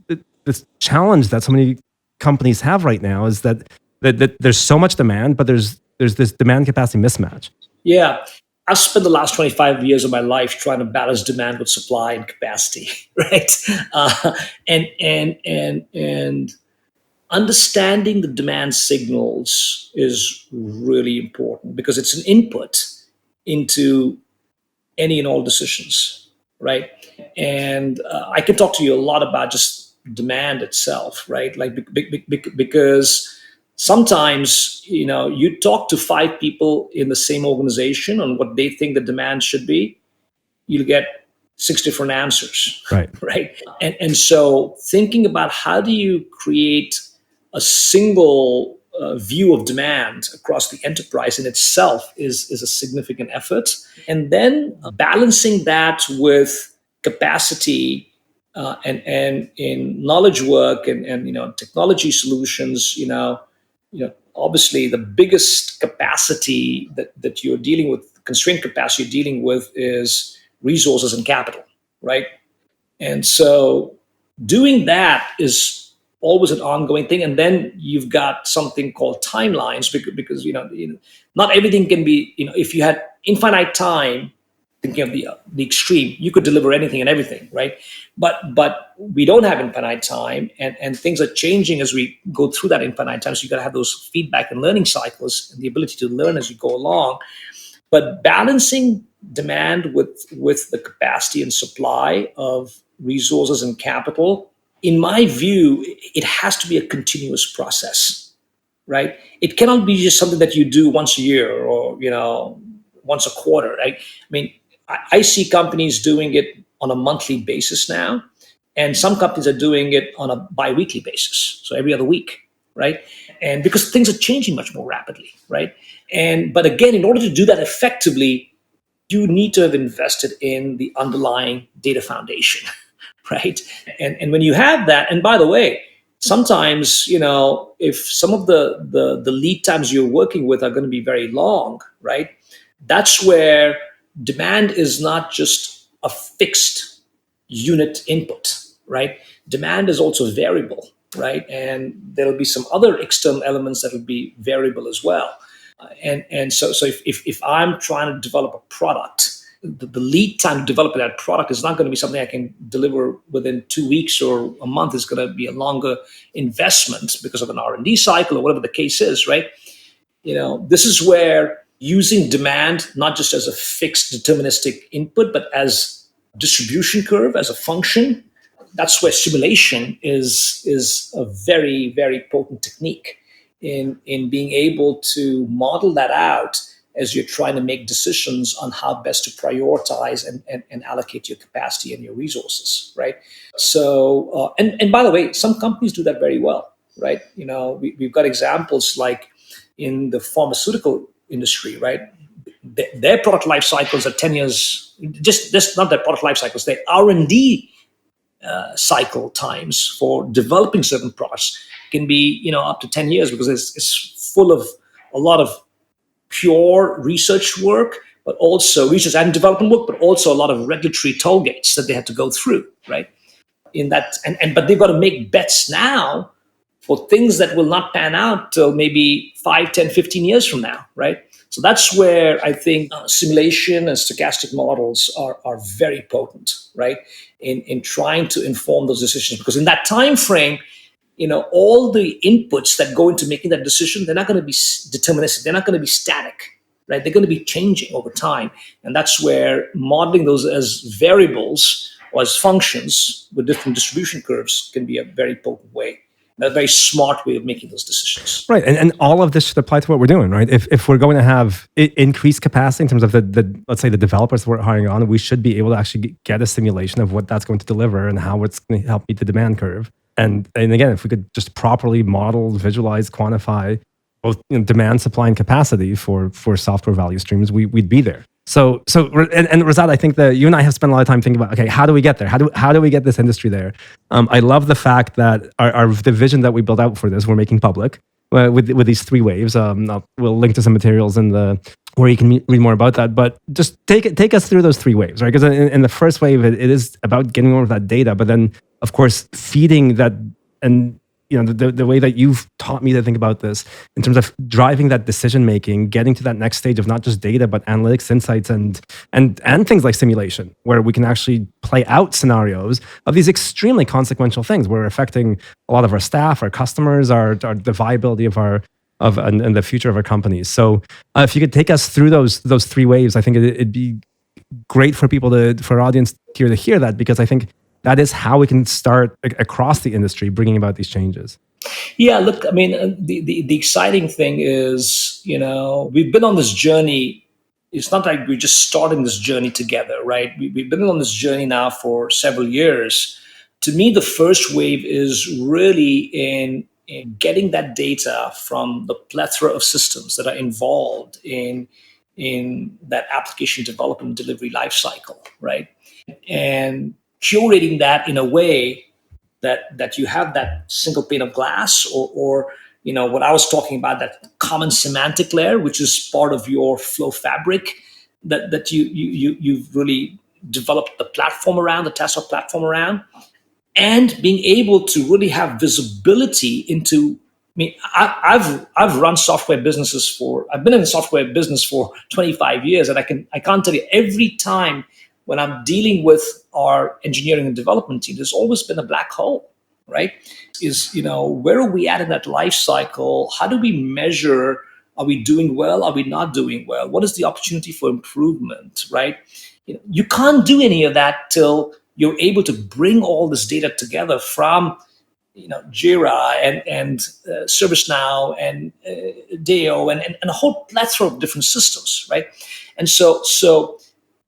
[SPEAKER 3] challenge that so many companies have right now, is that there's so much demand, but there's this demand capacity mismatch.
[SPEAKER 2] Yeah. I've spent the last 25 years of my life trying to balance demand with supply and capacity, right? And understanding the demand signals is really important because it's an input into any and all decisions, right? And I can talk to you a lot about just demand itself, right? Like because sometimes you talk to five people in the same organization on what they think the demand should be, you'll get six different answers,
[SPEAKER 3] Right.
[SPEAKER 2] right? And so thinking about how do you create a single view of demand across the enterprise in itself is a significant effort. And then balancing that with capacity and in knowledge work and technology solutions, obviously the biggest capacity that you're dealing with, constraint capacity you're dealing with, is resources and capital, right? And so doing that is always an ongoing thing. And then you've got something called timelines because not everything can be, if you had infinite time, thinking of the extreme, you could deliver anything and everything, right? But we don't have infinite time, and things are changing as we go through that infinite time. So you got to have those feedback and learning cycles and the ability to learn as you go along. But balancing demand with the capacity and supply of resources and capital, in my view, it has to be a continuous process, right? It cannot be just something that you do once a year or once a quarter, right? I mean, I see companies doing it on a monthly basis now, and some companies are doing it on a bi-weekly basis, so every other week, right? And because things are changing much more rapidly, right? But again, in order to do that effectively, you need to have invested in the underlying data foundation, right? And when you have that, and by the way, sometimes if some of the lead times you're working with are going to be very long, right? That's where demand is not just a fixed unit input, right? Demand is also variable, right? And there'll be some other external elements that will be variable as well. And so if I'm trying to develop a product, the lead time to develop that product is not going to be something I can deliver within 2 weeks or a month. It's going to be a longer investment because of an R&D cycle or whatever the case is, right? This is where using demand not just as a fixed deterministic input, but as distribution curve, as a function, that's where simulation is a very, very potent technique in being able to model that out as you're trying to make decisions on how best to prioritize and allocate your capacity and your resources, right? So, and by the way, some companies do that very well, right? We've got examples like in the pharmaceutical industry, right? Their product life cycles are 10 years, just not their product life cycles, their R&D cycle times for developing certain products can be up to 10 years because it's full of a lot of pure research work, but also research and development work, but also a lot of regulatory toll gates that they have to go through, right? In that, but they've got to make bets now for things that will not pan out till maybe 5, 10, 15 years from now, right? So that's where I think simulation and stochastic models are very potent, right? In trying to inform those decisions, because in that time frame, all the inputs that go into making that decision, they're not going to be deterministic. They're not going to be static, right? They're going to be changing over time. And that's where modeling those as variables or as functions with different distribution curves can be a very potent way. a very smart way of making those decisions.
[SPEAKER 3] Right. And all of this should apply to what we're doing, right? If we're going to have increased capacity in terms of the let's say the developers we're hiring on, we should be able to actually get a simulation of what that's going to deliver and how it's going to help meet the demand curve. And again, if we could just properly model, visualize, quantify both demand, supply, and capacity for software value streams, we'd be there. So and Razat, I think that you and I have spent a lot of time thinking about, okay, how do we get there? How do we get this industry there? I love the fact that the vision that we built out for this, we're making public with these 3 waves. We'll link to some materials where you can read more about that. But just take us through those 3 waves, right? Because in the first wave, it is about getting more of that data, but then of course feeding that and the way that you've taught me to think about this in terms of driving that decision making, getting to that next stage of not just data but analytics, insights, and things like simulation, where we can actually play out scenarios of these extremely consequential things. We're affecting a lot of our staff, our customers, the viability of and the future of our companies. So if you could take us through those 3 waves, I think it'd be great for our audience here to hear that, because I think that is how we can start across the industry bringing about these changes.
[SPEAKER 2] Yeah, look, I mean, the exciting thing is, we've been on this journey. It's not like we're just starting this journey together, right? We've been on this journey now for several years. To me, the first wave is really in getting that data from the plethora of systems that are involved in that application development delivery lifecycle, right? And curating that in a way that you have that single pane of glass, or what I was talking about, that common semantic layer, which is part of your flow fabric that you've really developed the platform around, the Tasktop platform around, and being able to really have visibility into. I mean, I've run software businesses I've been in the software business for 25 years, and I can't tell you, every time when I'm dealing with our engineering and development team, there's always been a black hole, right? Where are we at in that life cycle? How do we measure? Are we doing well? Are we not doing well? What is the opportunity for improvement, right? You can't do any of that till you're able to bring all this data together from Jira and ServiceNow and Deo and a whole plethora of different systems, right? And so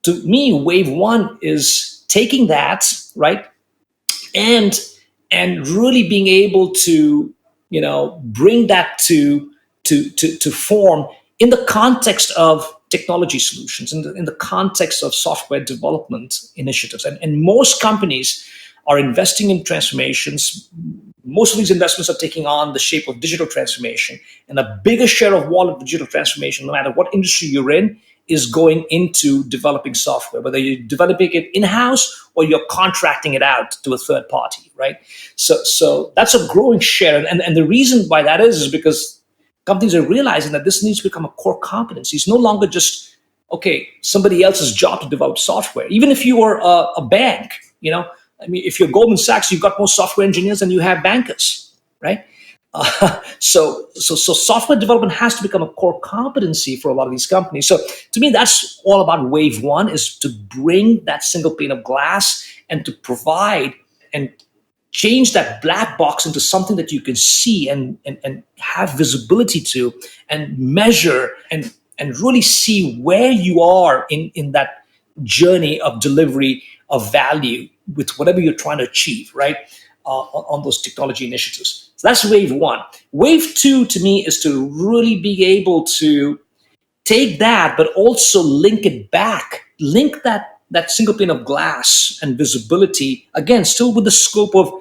[SPEAKER 2] to me, wave 1 is taking that, right, and really being able to bring that to form in the context of technology solutions, in the context of software development initiatives. And most companies are investing in transformations. Most of these investments are taking on the shape of digital transformation, and a bigger share of wallet of digital transformation, no matter what industry you're in, is going into developing software, whether you're developing it in-house or you're contracting it out to a third party, right? So that's a growing share. And the reason why that is because companies are realizing that this needs to become a core competency. It's no longer just, somebody else's job to develop software. Even if you are a bank, if you're Goldman Sachs, you've got more software engineers than you have bankers, right? So software development has to become a core competency for a lot of these companies. So to me, that's all about wave 1, is to bring that single pane of glass and to provide and change that black box into something that you can see and have visibility to and measure and really see where you are in that journey of delivery of value with whatever you're trying to achieve, right? On those technology initiatives. So that's wave 1. Wave 2 to me is to really be able to take that, but also link it back, link that single pane of glass and visibility, again, still with the scope of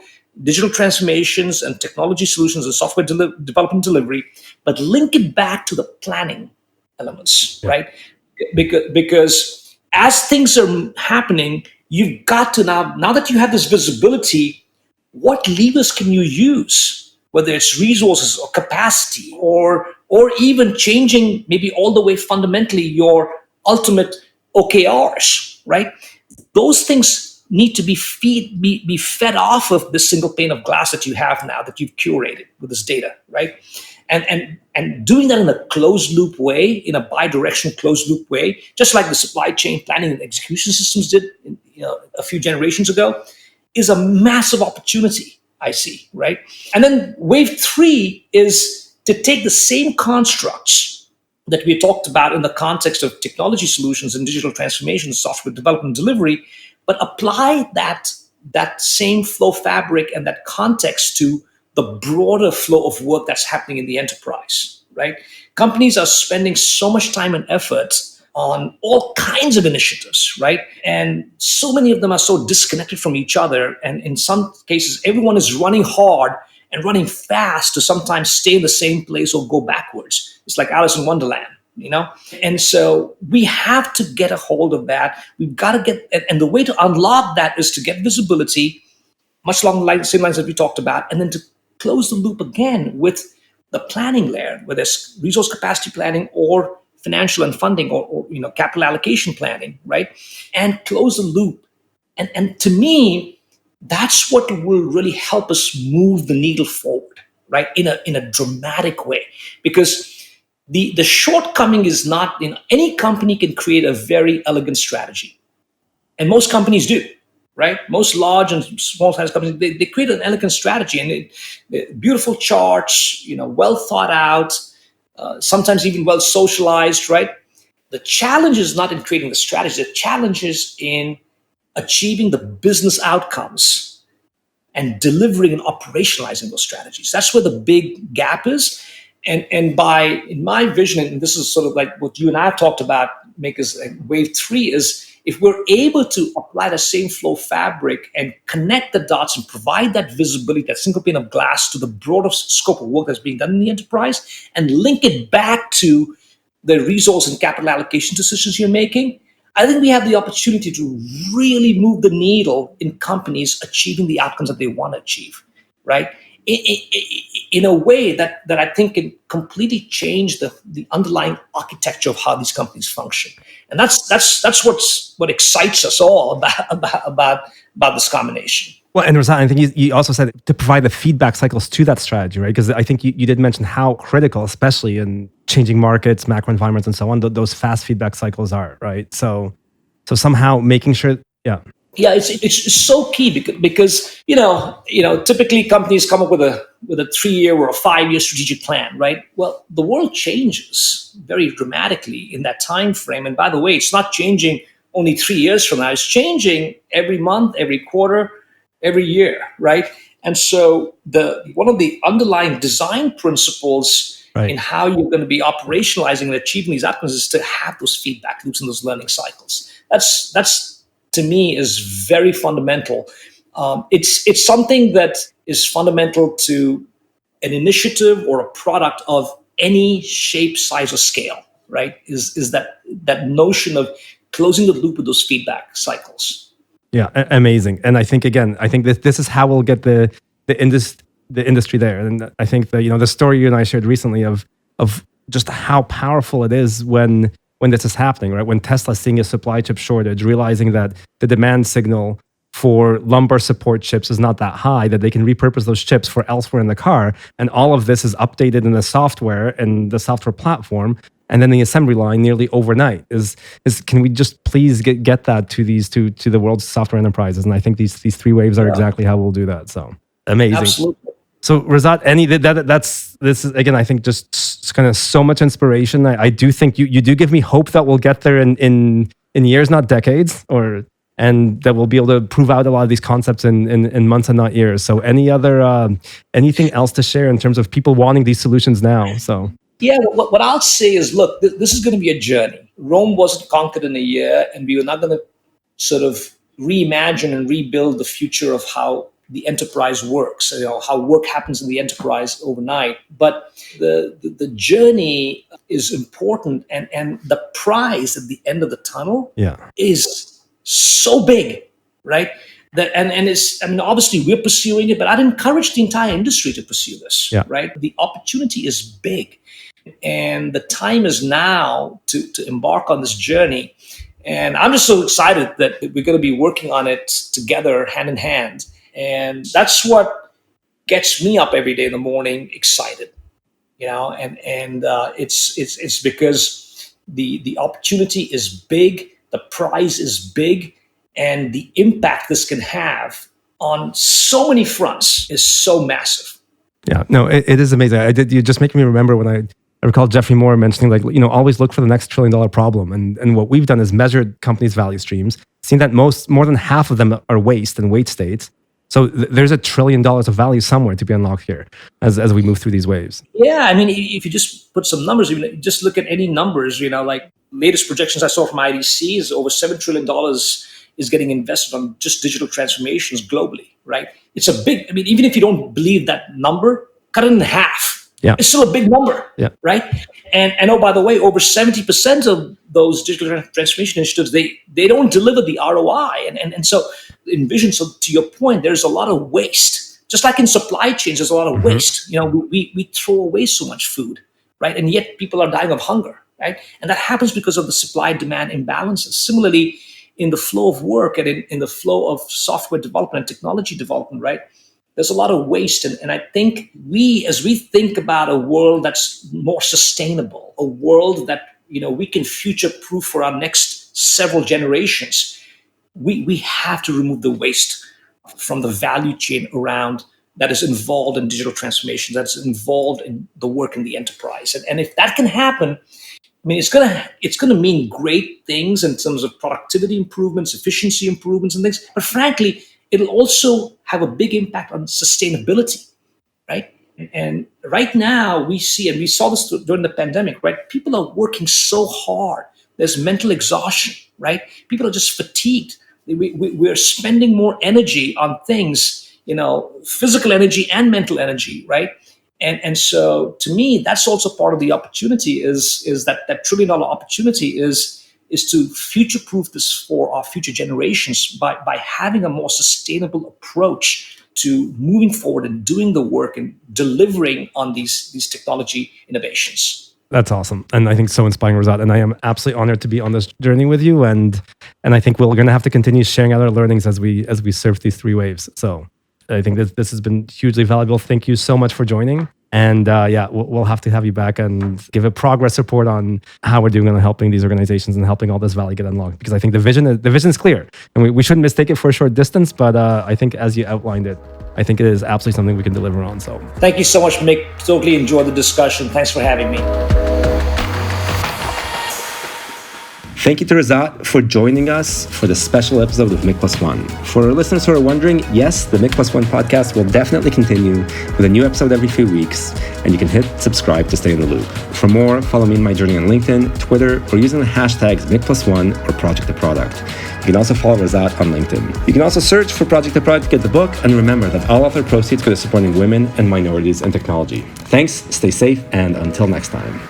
[SPEAKER 2] digital transformations and technology solutions and software development delivery, but link it back to the planning elements, right? Because as things are happening, you've got to now that you have this visibility, what levers can you use, whether it's resources or capacity or even changing maybe all the way fundamentally your ultimate OKRs, right? Those things need to be fed off of this single pane of glass that you have now, that you've curated with this data, right? And doing that in a closed loop way, in a bi-directional closed loop way, just like the supply chain planning and execution systems did a few generations ago, is a massive opportunity, I see, right? And then wave three is to take the same constructs that we talked about in the context of technology solutions and digital transformation, software development, delivery, but apply that same flow fabric and that context to the broader flow of work that's happening in the enterprise, right? Companies are spending so much time and effort on all kinds of initiatives, right? And so many of them are so disconnected from each other. And in some cases, everyone is running hard and running fast to sometimes stay in the same place or go backwards. It's like Alice in Wonderland, you know? And so we have to get a hold of that. We've got to get, and the way to unlock that is to get visibility, much along the same lines that we talked about, and then to close the loop again with the planning layer, whether it's resource capacity planning or financial and funding or capital allocation planning, right? And close the loop. And to me, that's what will really help us move the needle forward, right? In a dramatic way. Because the shortcoming is not, any company can create a very elegant strategy. And most companies do, right? Most large and small size companies, they create an elegant strategy and beautiful charts, well thought out, sometimes even well socialized, right? The challenge is not in creating the strategy. The challenge is in achieving the business outcomes and delivering and operationalizing those strategies. That's where the big gap is. And in my vision, and this is sort of like what you and I have talked about, make us wave three, is if we're able to apply the same flow fabric and connect the dots and provide that visibility, that single pane of glass to the broader scope of work that's being done in the enterprise, and link it back to the resource and capital allocation decisions you're making, I think we have the opportunity to really move the needle in companies achieving the outcomes that they want to achieve, right? In a way that I think can completely change the underlying architecture of how these companies function. And that's what excites us all about this combination.
[SPEAKER 3] Well, and Razat, I think you also said to provide the feedback cycles to that strategy, right? Because I think you did mention how critical, especially in changing markets, macro environments, and so on, those fast feedback cycles are, right? So somehow making sure, yeah.
[SPEAKER 2] Yeah, it's so key because typically companies come up with a 3-year or a 5-year strategic plan, right? Well, the world changes very dramatically in that time frame, and by the way, it's not changing only 3 years from now. It's changing every month, every quarter, every year, right? And so one of the underlying design principles in how you're going to be operationalizing and achieving these outcomes is to have those feedback loops and those learning cycles. That's to me is very fundamental. It's something that is fundamental to an initiative or a product of any shape, size, or scale, right? Is that notion of closing the loop with those feedback cycles.
[SPEAKER 3] Yeah, amazing. And I think this is how we'll get the industry there. And I think that the story you and I shared recently of just how powerful it is when this is happening, right? When Tesla's seeing a supply chip shortage, realizing that the demand signal for lumbar support chips is not that high, that they can repurpose those chips for elsewhere in the car. And all of this is updated in the software and the software platform. And then the assembly line nearly overnight is can we just please get that to the world's software enterprises? And I think these 3 waves are exactly how we'll do that. So amazing.
[SPEAKER 2] Absolutely.
[SPEAKER 3] So Razat, this is again, I think just kind of so much inspiration. I do think you do give me hope that we'll get there in years, not decades, and that we'll be able to prove out a lot of these concepts in months and not years. So anything else to share in terms of people wanting these solutions now? So
[SPEAKER 2] yeah, what I'll say is, look, this is going to be a journey. Rome wasn't conquered in a year, and we are not going to sort of reimagine and rebuild the future of how the enterprise works, how work happens in the enterprise overnight. But the journey is important, and the prize at the end of the tunnel is so big, right? That and it's, obviously we're pursuing it, but I'd encourage the entire industry to pursue this, right? The opportunity is big, and the time is now to embark on this journey. And I'm just so excited that we're going to be working on it together, hand in hand. And that's what gets me up every day in the morning, excited, and it's because the opportunity is big, the prize is big, and the impact this can have on so many fronts is so massive.
[SPEAKER 3] Yeah, no, it is amazing. You just make me remember when I recall Jeffrey Moore mentioning, like, always look for the next $1 trillion problem. And what we've done is measured companies' value streams, seen that more than half of them are waste and wait states. So there's $1 trillion of value somewhere to be unlocked here as we move through these waves.
[SPEAKER 2] Yeah, I mean, if you just put some numbers, just look at any numbers, like latest projections I saw from IDC is over $7 trillion is getting invested on just digital transformations globally, right? It's a big, even if you don't believe that number, cut it in half.
[SPEAKER 3] Yeah.
[SPEAKER 2] It's still a big number, right? And oh, by the way, over 70% of those digital transformation initiatives, they don't deliver the ROI. And so envision, so to your point, there's a lot of waste. Just like in supply chains, there's a lot of waste. We throw away so much food, right? And yet people are dying of hunger, right? And that happens because of the supply-demand imbalances. Similarly, in the flow of work and in the flow of software development and technology development, right? There's a lot of waste. And I think as we think about a world that's more sustainable, a world that, we can future-proof for our next several generations, we have to remove the waste from the value chain around that is involved in digital transformation, that's involved in the work in the enterprise. And if that can happen, it's gonna mean great things in terms of productivity improvements, efficiency improvements, and things. But frankly, it'll also have a big impact on sustainability, right? And right now we see, and we saw this during the pandemic, right? People are working so hard. There's mental exhaustion, right? People are just fatigued. We're spending more energy on things, physical energy and mental energy, right? And so to me, that's also part of the opportunity is that $1 trillion opportunity is to future-proof this for our future generations by having a more sustainable approach to moving forward and doing the work and delivering on these technology innovations.
[SPEAKER 3] That's awesome. And I think so inspiring, Razat. And I am absolutely honored to be on this journey with you. And I think we're going to have to continue sharing out our learnings as we surf these 3 waves. So I think this has been hugely valuable. Thank you so much for joining. And we'll have to have you back and give a progress report on how we're doing on helping these organizations and helping all this value get unlocked. Because I think the vision is clear, and we shouldn't mistake it for a short distance. But I think as you outlined it, I think it is absolutely something we can deliver on. So
[SPEAKER 2] thank you so much, Mik. Totally enjoyed the discussion. Thanks for having me.
[SPEAKER 1] Thank you to Razat for joining us for this special episode of Mik One. For our listeners who are wondering, yes, the Mik One podcast will definitely continue with a new episode every few weeks, and you can hit subscribe to stay in the loop. For more, follow me in my journey on LinkedIn, Twitter, or using the hashtags Mik+One or Project to Product. You can also follow Razat on LinkedIn. You can also search for Project to Product to get the book, and remember that all of our proceeds go to supporting women and minorities in technology. Thanks, stay safe, and until next time.